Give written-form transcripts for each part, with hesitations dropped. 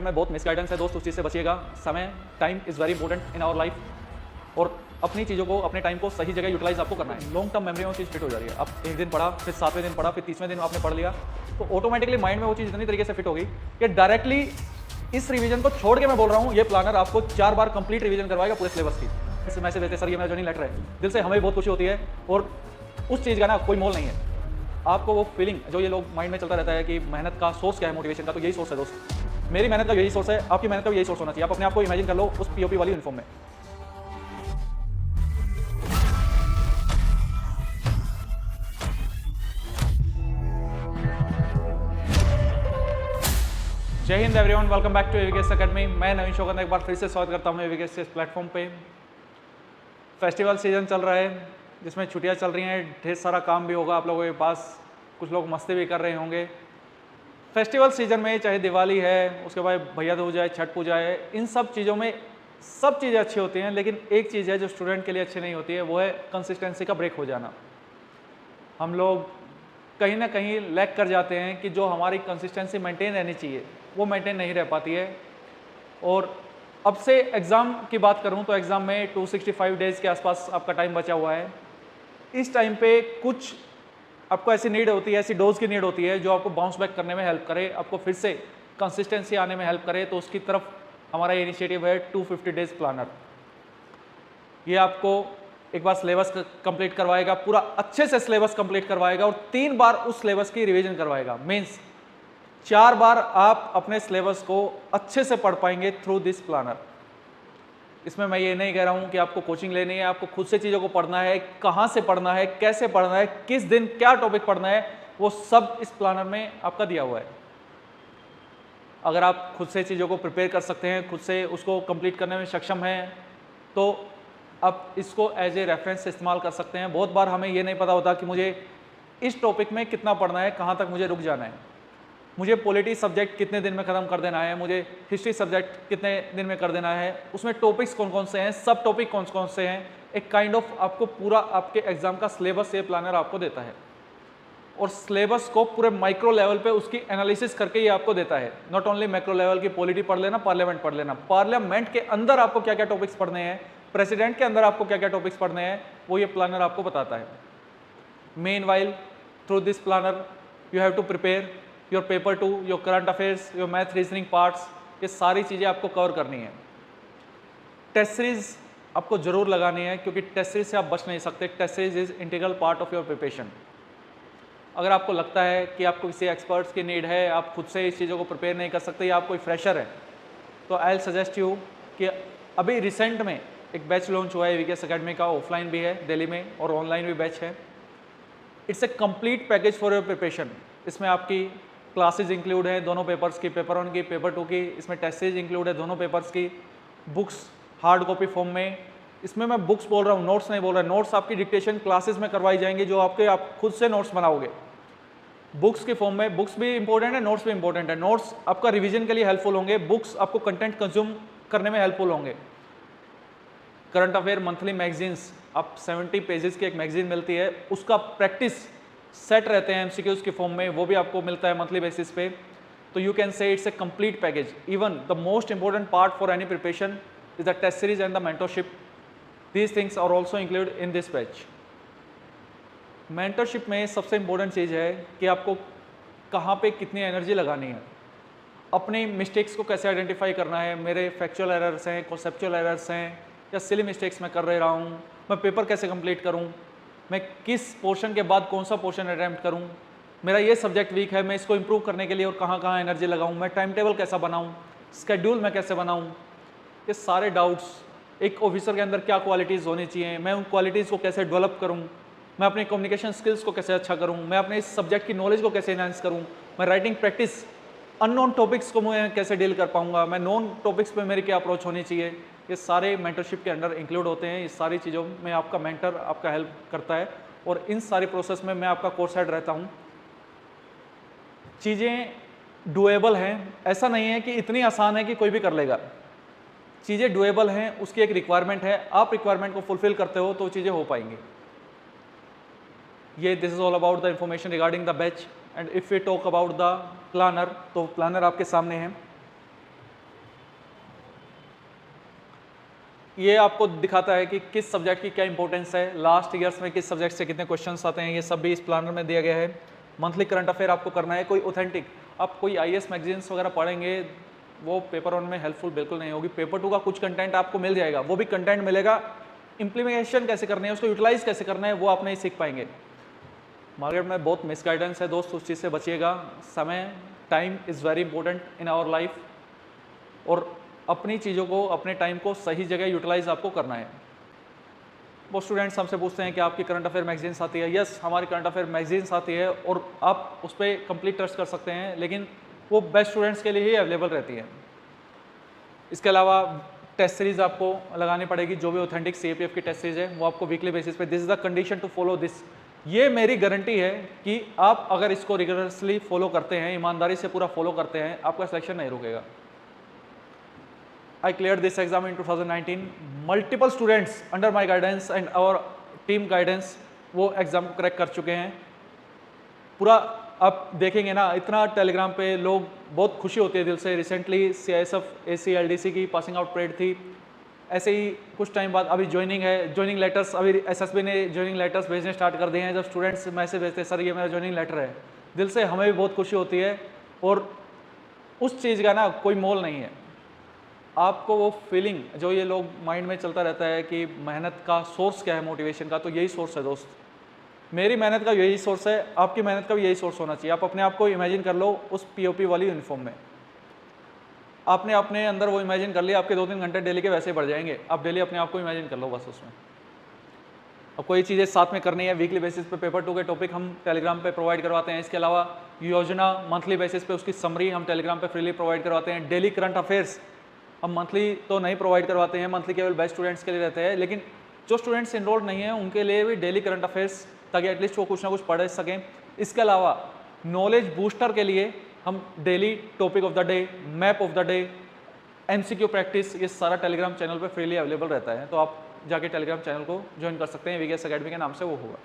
में बहुत मिसगाइडेंस है दोस्त, उस चीज़ से बचिएगा। समय, time is very important in our life और अपनी चीज़ों को, अपने टाइम को सही जगह यूटिलाइज आपको करना है। लॉन्ग टर्म मेमोरी में वो चीज़ फिट हो जा रही है। अब एक दिन पढ़ा, फिर 7वें दिन पढ़ा, फिर 30वें दिन आपने पढ़ लिया, तो ऑटोमेटिकली माइंड में वो चीज़ इतनी तरीके से फिट होगी कि डायरेक्टली इस रिवीजन को छोड़ के मैं बोल रहा हूँ, ये प्लानर आपको 4 बार कंप्लीट रिवीजन करवाएगा पूरे सिलेबस की। इस मैसेज देते सर ये मेरा जॉइनिंग लेटर है, दिल से हमें भी बहुत खुशी होती है और उस चीज़ का ना कोई मोल नहीं है। आपको वो फीलिंग जो ये लोग माइंड में चलता रहता है कि मेहनत का सोर्स क्या है, मोटिवेशन का, तो यही सोर्स है दोस्त। मेरी मेहनत का यही सोर्स है, आपकी मेहनत का भी यही सोर्स होना चाहिए। आप अपने आप को इमेजिन कर लो उस पीओपी वाली यूनिफॉर्म में। Jai Hind everyone, welcome back to AVKS academy. मैं नवीन शोकत एक बार फिर से स्वागत करता हूँ एवीकेएस के प्लेटफॉर्म पे। फेस्टिवल सीजन चल रहा है जिसमें छुट्टियाँ चल रही हैं, ढेर सारा काम भी होगा आप लोगों के पास, कुछ लोग मस्ती भी कर रहे होंगे। फेस्टिवल सीजन में चाहे दिवाली है, उसके बाद भैया दूज है, छठ पूजा है, इन सब चीज़ों में सब चीज़ें अच्छी होती हैं, लेकिन एक चीज़ है जो स्टूडेंट के लिए अच्छी नहीं होती है, वो है कंसिस्टेंसी का ब्रेक हो जाना। हम लोग कहीं ना कहीं लैग कर जाते हैं कि जो हमारी कंसिस्टेंसी मेंटेन रहनी चाहिए वो मेंटेन नहीं रह पाती है। और अब से एग्ज़ाम की बात करूं तो एग्ज़ाम में 265 डेज़ के आसपास आपका टाइम बचा हुआ है। इस टाइम पे कुछ आपको ऐसी नीड होती है, ऐसी डोज की नीड होती है जो आपको बाउंस बैक करने में हेल्प करे, आपको फिर से कंसिस्टेंसी आने में हेल्प करे। तो उसकी तरफ हमारा इनिशिएटिव है 250 डेज़ प्लानर। ये आपको एक बार सिलेबस कंप्लीट करवाएगा, पूरा अच्छे से सिलेबस कंप्लीट करवाएगा और 3 बार उस सिलेबस की रिवीजन करवाएगा। मीन्स 4 बार आप अपने सिलेबस को अच्छे से पढ़ पाएंगे थ्रू दिस प्लानर। इसमें मैं ये नहीं कह रहा हूँ कि आपको कोचिंग लेनी है, आपको खुद से चीज़ों को पढ़ना है, कहाँ से पढ़ना है, कैसे पढ़ना है, किस दिन क्या टॉपिक पढ़ना है, वो सब इस प्लानर में आपका दिया हुआ है। अगर आप खुद से चीज़ों को प्रिपेयर कर सकते हैं, खुद से उसको कंप्लीट करने में सक्षम हैं, तो आप इसको एज ए रेफरेंस इस्तेमाल कर सकते हैं। बहुत बार हमें ये नहीं पता होता कि मुझे इस टॉपिक में कितना पढ़ना है, कहाँ तक मुझे रुक जाना है, मुझे पॉलिटी सब्जेक्ट कितने दिन में ख़त्म कर देना है, मुझे हिस्ट्री सब्जेक्ट कितने दिन में कर देना है, उसमें टॉपिक्स कौन कौन से हैं, सब टॉपिक कौन कौन से हैं। एक काइंड ऑफ आपको पूरा आपके एग्जाम का सिलेबस ये प्लानर आपको देता है और सिलेबस को पूरे माइक्रो लेवल पे उसकी एनालिसिस करके ये आपको देता है। नॉट ओनली मैक्रो लेवल की पॉलिटी पढ़ लेना, पार्लियामेंट पढ़ लेना, पार्लियामेंट के अंदर आपको क्या क्या टॉपिक्स पढ़ने हैं, प्रेसिडेंट के अंदर आपको क्या क्या टॉपिक्स पढ़ने हैं, वो ये प्लानर आपको बताता है। Meanwhile, through this planner, you have to prepare your paper 2, your current affairs, your math reasoning parts, ये सारी चीज़ें आपको कवर करनी है। टेस्ट सीरीज आपको जरूर लगानी है क्योंकि टेस्ट सीरीज से आप बच नहीं सकते। Test series is integral part of your preparation. अगर आपको लगता है कि आपको किसी एक्सपर्ट्स की नीड है, आप खुद से इस चीज़ों को प्रिपेयर नहीं कर सकते या आप कोई फ्रेशर है, तो आई विल सजेस्ट यू कि अभी रिसेंट में एक बैच लॉन्च हुआ है एवीकेएस एकेडमी का, ऑफलाइन भी है दिल्ली में और ऑनलाइन भी बैच है। It's a complete package for your preparation. इसमें आपकी क्लासेज इंक्लूड है दोनों पेपर्स की, पेपर 1 की, पेपर 2 की। इसमें टेस्ट सीरीज इंक्लूड है दोनों पेपर्स की, बुक्स हार्ड कॉपी फॉर्म में। इसमें मैं बुक्स बोल रहा हूँ, नोट्स नहीं बोल रहा। नोट्स आपकी डिक्टेशन क्लासेस में करवाई जाएंगी, जो आप खुद से नोट्स बनाओगे बुक्स के फॉर्म में। बुक्स भी इंपॉर्टेंट है, नोट्स भी इंपॉर्टेंट है। नोट्स आपका रिवीजन के लिए हेल्पफुल होंगे, बुक्स आपको कंटेंट कंज्यूम करने में हेल्पफुल होंगे। करंट अफेयर मंथली मैगजीन्स, आप 70 पेजेस की एक मैगजीन मिलती है, उसका प्रैक्टिस सेट रहते हैं एमसीक्यूज के फॉर्म में, वो भी आपको मिलता है मंथली बेसिस पे। तो you can say it's a complete package. Even the most important part for any preparation is the test series and the mentorship. These things are also include in this batch. Mentorship में सबसे important चीज़ है कि आपको कहाँ पे कितनी energy लगानी है, अपने मिस्टेक्स को कैसे आइडेंटिफाई करना है। मेरे फैक्चुअल एरर्स हैं, कॉन्सेप्चुअल एरर्स हैं, या सिली मिस्टेक्स मैं कर रहा हूँ, मैं पेपर कैसे कंप्लीट करूँ, मैं किस पोर्शन के बाद कौन सा पोर्शन अटैम्प्ट करूँ, मेरा ये सब्जेक्ट वीक है, मैं इसको इंप्रूव करने के लिए और कहाँ कहाँ एनर्जी लगाऊँ, मैं टाइम टेबल कैसा बनाऊँ, स्केड्यूल मैं कैसे बनाऊँ। ये सारे डाउट्स, एक ऑफिसर के अंदर क्या क्वालिटीज़ होनी चाहिए, मैं उन क्वालिटीज़ को कैसे डेवलप करूँ, मैं अपनी कम्युनिकेशन स्किल्स को कैसे अच्छा करूँ, मैं अपने इस सब्जेक्ट की नॉलेज को कैसे इनहांस करूँ, मैं राइटिंग प्रैक्टिस, अननोन टॉपिक्स को मैं कैसे डील कर पाऊँगा, मैं नॉन टॉपिक्स पे मेरी क्या अप्रोच होनी चाहिए। ये सारे मेंटरशिप के अंडर इंक्लूड होते हैं। इस सारी चीज़ों में आपका मेंटर आपका हेल्प करता है और इन सारी प्रोसेस में मैं आपका कोर्स हेड रहता हूँ। चीज़ें डुएबल हैं, ऐसा नहीं है कि इतनी आसान है कि कोई भी कर लेगा। चीज़ें डुएबल हैं, उसकी एक रिक्वायरमेंट है, आप रिक्वायरमेंट को फुलफिल करते हो तो चीज़ें हो पाएंगी। ये this is all about the information regarding the batch. And if we talk about the planner, तो प्लानर आपके सामने है। ये आपको दिखाता है कि किस सब्जेक्ट की क्या इंपॉर्टेंस है, लास्ट ईयर्स में किस सब्जेक्ट से कितने क्वेश्चंस आते हैं, ये सब भी इस प्लानर में दिया गया है। मंथली करंट अफेयर आपको करना है, कोई ऑथेंटिक, आप कोई आईएएस मैगजीन्स वगैरह पढ़ेंगे वो पेपर 1 में हेल्पफुल बिल्कुल नहीं होगी। पेपर 2 का कुछ कंटेंट आपको मिल जाएगा, वो भी कंटेंट मिलेगा, इम्प्लीमेंटेशन कैसे करनी है, उसको यूटिलाइज कैसे करना है वो आप नहीं सीख पाएंगे। मार्केट में बहुत मिसगाइडेंस है दोस्त, उस चीज़ से बचिएगा। समय, time is very important in our life, और अपनी चीज़ों को, अपने टाइम को सही जगह यूटिलाइज आपको करना है। वो स्टूडेंट्स हमसे पूछते हैं कि आपकी करंट अफेयर मैगजीन्स आती है। यस, हमारी करंट अफेयर मैगजीन्स आती है और आप उस पर कंप्लीट ट्रस्ट कर सकते हैं, लेकिन वो बेस्ट स्टूडेंट्स के लिए ही अवेलेबल रहती है। इसके अलावा टेस्ट सीरीज आपको लगानी पड़ेगी, जो भी ऑथेंटिक सीएपीएफ की टेस्ट सीरीज है वो आपको वीकली बेसिस पे, this is the condition to follow this. ये मेरी गारंटी है कि आप अगर इसको रिगरसली फॉलो करते हैं, ईमानदारी से पूरा फॉलो करते हैं, आपका सिलेक्शन नहीं रुकेगा। I cleared this exam in 2019. Multiple students under my guidance and our team guidance वो एग्ज़ाम को क्रैक कर चुके हैं। पूरा आप देखेंगे ना, इतना टेलीग्राम पे लोग, बहुत खुशी होती है दिल से। रिसेंटली CISF ACLDC की पासिंग आउट परेड थी, ऐसे ही कुछ टाइम बाद अभी ज्वाइनिंग है, ज्वाइनिंग लेटर्स, अभी SSB ने ज्वाइनिंग लेटर्स भेजने स्टार्ट कर दिए हैं। जब स्टूडेंट्स मैसेज भेजते हैं, सर ये मेरा ज्वाइनिंग लेटर है, दिल से हमें भी बहुत खुशी होती है, और उस चीज़ का ना कोई मोल नहीं है। आपको वो फीलिंग जो ये लोग माइंड में चलता रहता है कि मेहनत का सोर्स क्या है, मोटिवेशन का, तो यही सोर्स है दोस्त। मेरी मेहनत का यही सोर्स है, आपकी मेहनत का भी यही सोर्स होना चाहिए। आप अपने आप को इमेजिन कर लो उस POP वाली यूनिफॉर्म में, आपने अपने अंदर वो इमेजिन कर लिया, आपके 2-3 घंटे डेली के वैसे ही बढ़ जाएंगे। आप डेली अपने आप को इमेजिन कर लो बस उसमें। अब कोई चीज़ें साथ में करनी है, वीकली बेसिस पे पेपर 2 के टॉपिक हम टेलीग्राम पे प्रोवाइड करवाते हैं। इसके अलावा योजना मंथली बेसिस पे उसकी समरी हम टेलीग्राम पे फ्रीली प्रोवाइड करवाते हैं। डेली करंट अफेयर्स हम मंथली तो नहीं प्रोवाइड करवाते हैं, मंथली केवल बेस्ट स्टूडेंट्स के लिए रहते हैं, लेकिन जो स्टूडेंट्स इनरोल्ड नहीं हैं उनके लिए भी डेली करंट अफेयर्स, ताकि एटलीस्ट वो कुछ ना कुछ पढ़ सकें। इसके अलावा नॉलेज बूस्टर के लिए हम daily topic of the day, map of the day, MCQ practice, ये सारा टेलीग्राम चैनल पे फ्रीली अवेलेबल रहता है। तो आप जाके टेलीग्राम चैनल को ज्वाइन कर सकते हैं, VKS अकेडमी के नाम से वो होगा।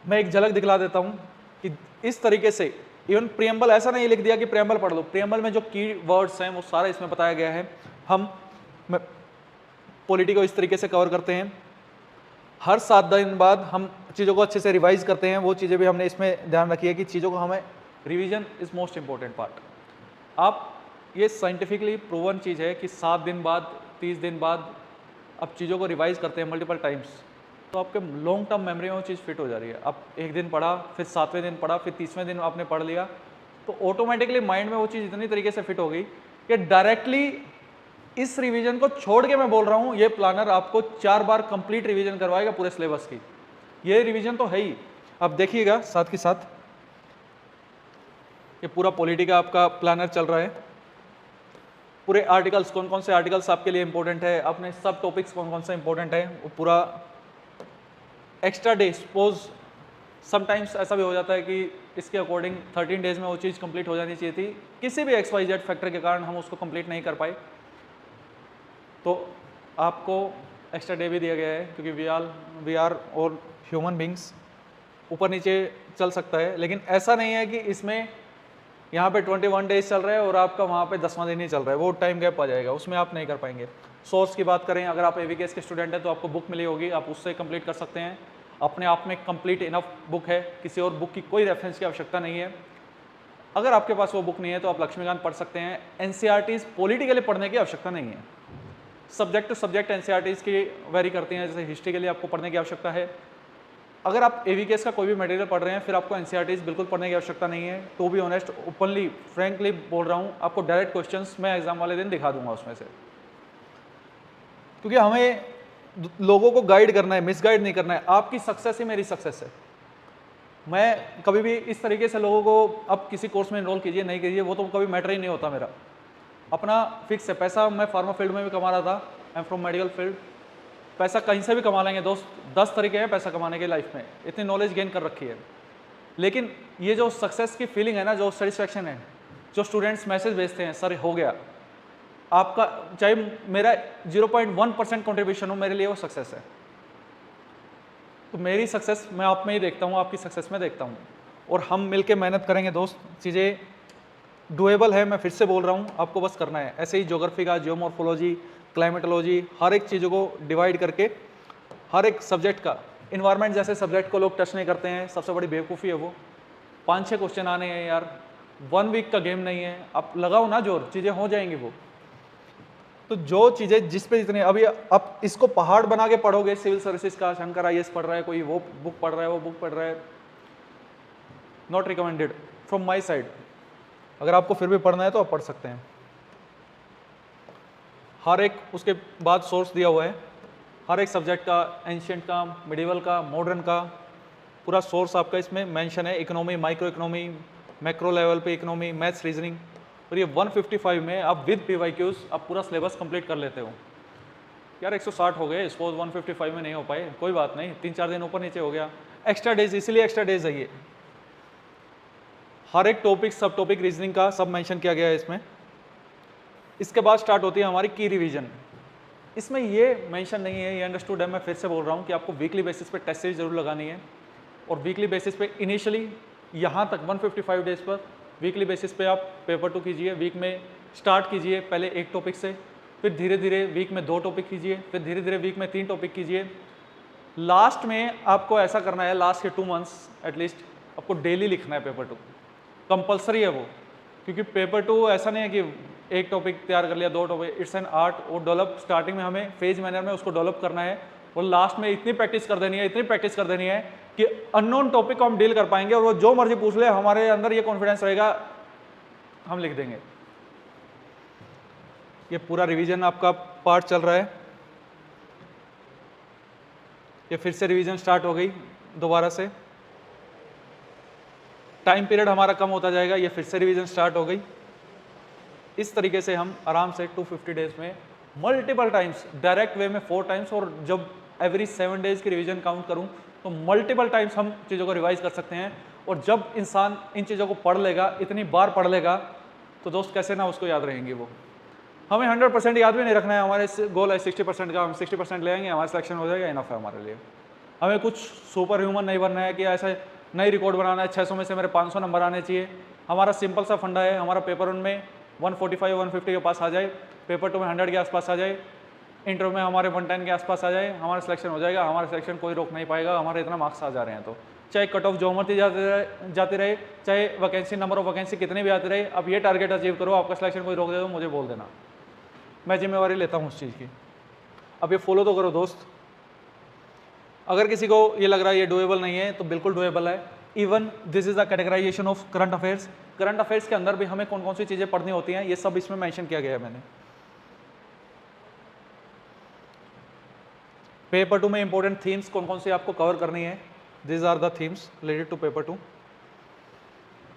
मैं एक झलक दिखला देता हूँ कि इस तरीके से, इवन प्रियम्बल ऐसा नहीं लिख दिया कि प्रियम्बल पढ़ लो, प्रियम्बल में जो की वर्ड्स हैं वो सारा इसमें बताया गया है। हम पॉलिटी को इस तरीके से कवर करते हैं, हर 7 दिन बाद हम चीज़ों को अच्छे से रिवाइज करते हैं। वो चीज़ें भी हमने इसमें ध्यान रखी है कि चीज़ों को हमें, revision is most important part. आप, ये साइंटिफिकली प्रूवन चीज़ है कि 7 दिन बाद, 30 दिन बाद आप चीज़ों को रिवाइज करते हैं मल्टीपल टाइम्स, तो आपके लॉन्ग टर्म मेमोरी में वो चीज़ फिट हो जा रही है। आप एक दिन पढ़ा, फिर 7वें दिन पढ़ा, फिर 30वें दिन आपने पढ़ लिया, तो ऑटोमेटिकली माइंड में वो चीज़ इतनी तरीके से फिट हो गई कि डायरेक्टली इस रिवीजन को छोड़ के मैं बोल रहा हूँ, ये प्लानर आपको 4 बार कंप्लीट रिवीजन करवाएगा पूरे सिलेबस की। ये रिवीजन तो है ही। अब देखिएगा साथ के साथ, ये पूरा पॉलिटी का आपका प्लानर चल रहा है। पूरे आर्टिकल्स, कौन कौन से आर्टिकल्स आपके लिए इंपॉर्टेंट है, अपने सब टॉपिक्स कौन कौन से इंपॉर्टेंट है, वो पूरा एक्स्ट्रा डे। सपोज समटाइम्स ऐसा भी हो जाता है कि इसके अकॉर्डिंग 13 डेज में वो चीज़ कंप्लीट हो जानी चाहिए थी, किसी भी XYZ फैक्टर के कारण हम उसको कंप्लीट नहीं कर पाए, तो आपको एक्स्ट्रा डे भी दिया गया है, क्योंकि वी आर और ह्यूमन बींग्स, ऊपर नीचे चल सकता है। लेकिन ऐसा नहीं है कि इसमें यहाँ पे 21 डेज चल रहा है और आपका वहाँ पे 10वां दिन ही चल रहा है, वो टाइम गैप आ जाएगा, उसमें आप नहीं कर पाएंगे। सोर्स की बात करें, अगर आप AVKS के स्टूडेंट हैं तो आपको बुक मिली होगी, आप उससे कंप्लीट कर सकते हैं। अपने आप में कंप्लीट इनफ बुक है, किसी और बुक की कोई रेफरेंस की आवश्यकता नहीं है। अगर आपके पास वो बुक नहीं है तो आप लक्ष्मीकांत पढ़ सकते हैं। NCERTs पॉलिटी के लिए पढ़ने की आवश्यकता नहीं है, सब्जेक्ट टू सब्जेक्ट NCERTs की वेरी करती हैं। जैसे हिस्ट्री के लिए आपको पढ़ने की आवश्यकता है। अगर आप AVKS का कोई भी मटेरियल पढ़ रहे हैं, फिर आपको NCERTs बिल्कुल पढ़ने की आवश्यकता नहीं है। To be honest, openly frankly बोल रहा हूँ, आपको डायरेक्ट क्वेश्चंस मैं एग्जाम वाले दिन दिखा दूंगा उसमें से, क्योंकि हमें लोगों को गाइड करना है, मिसगाइड नहीं करना है। आपकी सक्सेस ही मेरी सक्सेस है। मैं कभी भी इस तरीके से लोगों को अब किसी कोर्स में इनरोल कीजिए नहीं कीजिए, वो तो कभी मैटर ही नहीं होता। मेरा अपना फिक्स है। पैसा मैं फार्मा फील्ड में भी कमा रहा था, I am from medical field. पैसा कहीं से भी कमा लेंगे दोस्त, 10 तरीके हैं पैसा कमाने के लाइफ में, इतनी नॉलेज गेन कर रखी है। लेकिन ये जो सक्सेस की फीलिंग है ना, जो सेटिस्फैक्शन है, जो स्टूडेंट्स मैसेज भेजते हैं, सर हो गया, आपका चाहे मेरा 0.1% कंट्रीब्यूशन हो, मेरे लिए वो सक्सेस है। तो मेरी सक्सेस मैं आप में ही देखता हूँ, आपकी सक्सेस में देखता हूँ, और हम मिलके मेहनत करेंगे दोस्त, चीज़ें डुएबल है, मैं फिर से बोल रहा हूँ, आपको बस करना है। ऐसे ही ज्योग्राफी का, जियोमॉर्फोलॉजी, क्लाइमेटोलॉजी, हर एक चीज़ों को डिवाइड करके हर एक सब्जेक्ट का, इन्वायरमेंट जैसे सब्जेक्ट को लोग टच नहीं करते हैं, सबसे बड़ी बेवकूफ़ी है वो। 5-6 क्वेश्चन आने हैं यार, 1 वीक का गेम नहीं है, आप लगाओ ना जोर, चीज़ें हो जाएंगी वो। तो जो चीज़ें जिस पे जितने, अभी आप इसको पहाड़ बना के पढ़ोगे, सिविल सर्विसेज का शंकर IAS पढ़ रहा है, कोई वो बुक पढ़ रहा है, वो बुक पढ़ रहा है, not recommended from my side. अगर आपको फिर भी पढ़ना है तो आप पढ़ सकते हैं। हर एक उसके बाद सोर्स दिया हुआ है, हर एक सब्जेक्ट का, एंशियंट का, मिडिवल का, मॉडर्न का, पूरा सोर्स आपका इसमें मेंशन है। Economy, micro economy, macro level पे इकोनॉमी, मैथ्स, रीजनिंग, और ये 155 में आप विद PYQs आप पूरा सिलेबस कंप्लीट कर लेते हो। यार 160 हो गए, सपोज 155 में नहीं हो पाए, कोई बात नहीं, 3-4 दिन ऊपर नीचे हो गया, एक्स्ट्रा डेज, इसीलिए एक्स्ट्रा डेज है ये। हर एक टॉपिक, सब टॉपिक, रीजनिंग का सब मेंशन किया गया है इसमें। इसके बाद स्टार्ट होती है हमारी की रिवीजन। इसमें ये मेंशन नहीं है, ये अंडरस्टूड है, मैं फिर से बोल रहा हूँ कि आपको वीकली बेसिस पे टेस्ट सीरीज जरूर लगानी है, और वीकली बेसिस पे इनिशियली यहाँ तक 155 डेज पर वीकली बेसिस पे आप पेपर 2 कीजिए। वीक में स्टार्ट कीजिए पहले एक टॉपिक से, फिर धीरे धीरे वीक में 2 टॉपिक कीजिए, फिर धीरे धीरे वीक में 3 टॉपिक कीजिए। लास्ट में आपको ऐसा करना है, लास्ट के 2 मंथ्स एटलीस्ट आपको डेली लिखना है पेपर 2, कंपलसरी है वो। क्योंकि पेपर 2 ऐसा नहीं है कि एक टॉपिक तैयार कर लिया, 2 टॉपिक, इट्स एन आर्ट। वो डेवलप स्टार्टिंग में हमें फेज मैनर में उसको डेवलप करना है, और लास्ट में इतनी प्रैक्टिस कर देनी है, इतनी प्रैक्टिस कर देनी है कि अननोन टॉपिक को हम डील कर पाएंगे, और वो जो मर्जी पूछ ले, हमारे अंदर ये कॉन्फिडेंस रहेगा, हम लिख देंगे। ये पूरा रिवीजन आपका पार्ट चल रहा है। ये फिर से रिवीजन स्टार्ट हो गई दोबारा से, टाइम पीरियड हमारा कम होता जाएगा, ये फिर से रिवीजन स्टार्ट हो गई। इस तरीके से हम आराम से 250 डेज में मल्टीपल टाइम्स, डायरेक्ट वे में 4 टाइम्स, और जब एवरी 7 डेज की रिवीजन काउंट करूं तो मल्टीपल टाइम्स हम चीज़ों को रिवाइज कर सकते हैं। और जब इंसान इन चीज़ों को पढ़ लेगा, इतनी बार पढ़ लेगा, तो दोस्त कैसे ना उसको याद रहेंगे वो। हमें 100% याद भी नहीं रखना है, हमारे गोल है 60% का, हम 60% ले आएंगे, हमारा सिलेक्शन हो जाएगा, इनफ है हमारे लिए। हमें कुछ सुपर ह्यूमन नहीं बनना है कि ऐसा नई रिकॉर्ड बनाना है, 600 में से मेरे 500 नंबर आने चाहिए। हमारा सिंपल सा फंडा है, हमारा पेपर 1 में 145-150 के पास आ जाए, पेपर 2 में 100 के आसपास आ जाए, इंटरव्यू में हमारे 110 के आसपास आ जाए, हमारा सिलेक्शन हो जाएगा। हमारा सिलेक्शन कोई रोक नहीं पाएगा, हमारे इतना मार्क्स आ जा रहे हैं तो। चाहे कट ऑफ जो मर्जी जाती रहे, चाहे वैकेंसी, नंबर ऑफ वैकेंसी कितनी भी आती रहे, अब ये टारगेट अचीव करो, आपका सिलेक्शन कोई रोक दे तो मुझे बोल देना, मैं जिम्मेवारी लेता हूँ उस चीज़ की। अब ये फॉलो तो करो दोस्त। अगर किसी को ये लग रहा है ये डुएबल नहीं है, तो बिल्कुल डुएबल है। Even this is the categorization of current affairs. Current affairs के अंदर भी हमें कौन कौन सी चीज़ें पढ़नी होती हैं, ये सब इसमें मेंशन किया गया है मैंने। पेपर 2 में इंपॉर्टेंट थीम्स कौन कौन सी आपको कवर करनी है, this are the themes related to paper 2।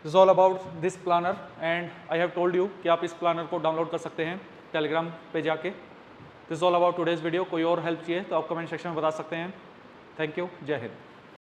This is all about this planner, and I have told you कि आप इस प्लानर को डाउनलोड कर सकते हैं टेलीग्राम पे जाके। This is all about today's video. कोई और हेल्प चाहिए तो आप कमेंट सेक्शन में बता सकते हैं। थैंक यू, जय हिंद।